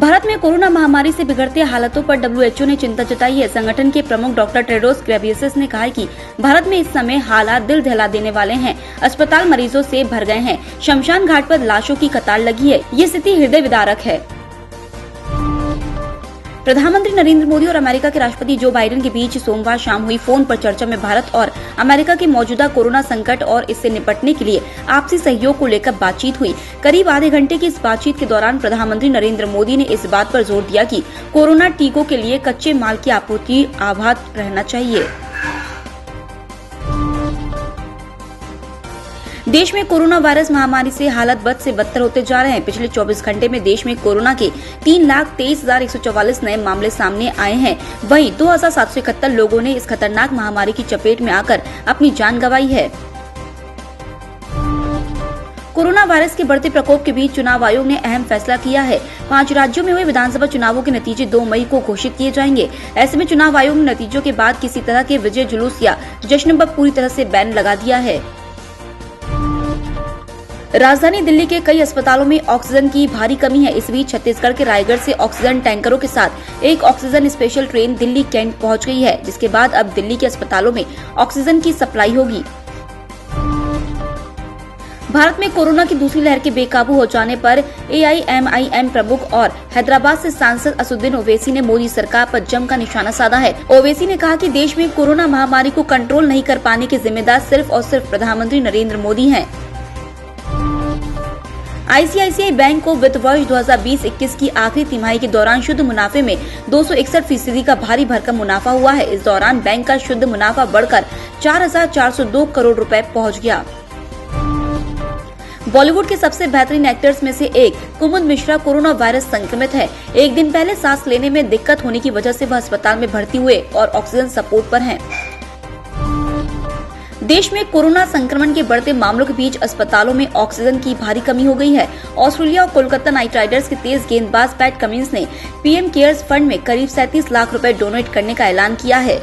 भारत में कोरोना महामारी से बिगड़ते हालातों पर WHO ने चिंता जताई है। संगठन के प्रमुख डॉक्टर टेड्रोस घेब्रेयेसस ने कहा है कि भारत में इस समय हालात दिल दहला देने वाले हैं। अस्पताल मरीजों से भर गए हैं। शमशान घाट पर लाशों की कतार लगी है। ये स्थिति हृदय विदारक है। प्रधानमंत्री नरेंद्र मोदी और अमेरिका के राष्ट्रपति जो बाइडेन के बीच सोमवार शाम हुई फोन पर चर्चा में भारत और अमेरिका के मौजूदा कोरोना संकट और इससे निपटने के लिए आपसी सहयोग को लेकर बातचीत हुई। करीब आधे घंटे की इस बातचीत के दौरान प्रधानमंत्री नरेंद्र मोदी ने इस बात पर जोर दिया कि कोरोना टीकों के लिए कच्चे माल की आपूर्ति अबाध रहना चाहिए। देश में कोरोना वायरस महामारी से हालत बद से बदतर होते जा रहे हैं। पिछले 24 घंटे में देश में कोरोना के 3,23,144 नए मामले सामने आए हैं। वहीं 2,771 लोगों ने इस खतरनाक महामारी की चपेट में आकर अपनी जान गंवाई है। कोरोना वायरस के बढ़ते प्रकोप के बीच चुनाव आयोग ने अहम फैसला किया है। 5 राज्यों में हुए विधानसभा चुनावों के नतीजे 2 मई को घोषित किए जाएंगे। ऐसे में चुनाव आयोग ने नतीजों के बाद किसी तरह के विजय जुलूस या जश्न पर पूरी तरह से बैन लगा दिया है। राजधानी दिल्ली के कई अस्पतालों में ऑक्सीजन की भारी कमी है। इस बीच छत्तीसगढ़ के रायगढ़ से ऑक्सीजन टैंकरों के साथ एक oxygen special train Delhi cantt पहुंच गई है, जिसके बाद अब दिल्ली के अस्पतालों में ऑक्सीजन की सप्लाई होगी। भारत में कोरोना की दूसरी लहर के बेकाबू हो जाने पर AIMIM प्रमुख और हैदराबाद से सांसद असदुद्दीन ओवैसी ने मोदी सरकार पर जम का निशाना साधा है। ओवैसी ने कहा कि देश में कोरोना महामारी को कंट्रोल नहीं कर पाने के जिम्मेदार सिर्फ और सिर्फ प्रधानमंत्री नरेंद्र मोदी हैं। ICICI बैंक को वित्त वर्ष 2020-21 की आखिरी तिमाही के दौरान शुद्ध मुनाफे में 261% का भारी भरकम मुनाफा हुआ है। इस दौरान बैंक का शुद्ध मुनाफा बढ़कर 4,402 करोड़ रुपए पहुंच गया। बॉलीवुड के सबसे बेहतरीन एक्टर्स में से एक कुमुद मिश्रा कोरोना वायरस संक्रमित है। एक दिन पहले सांस लेने में दिक्कत होने की वजह से वह अस्पताल में भर्ती हुए और ऑक्सीजन सपोर्ट पर हैं। देश में कोरोना संक्रमण के बढ़ते मामलों के बीच अस्पतालों में ऑक्सीजन की भारी कमी हो गई है। ऑस्ट्रेलिया और कोलकाता नाइट राइडर्स के तेज गेंदबाज पैट कमिंस ने PM केयर्स फंड में करीब 37 लाख रुपए डोनेट करने का ऐलान किया है।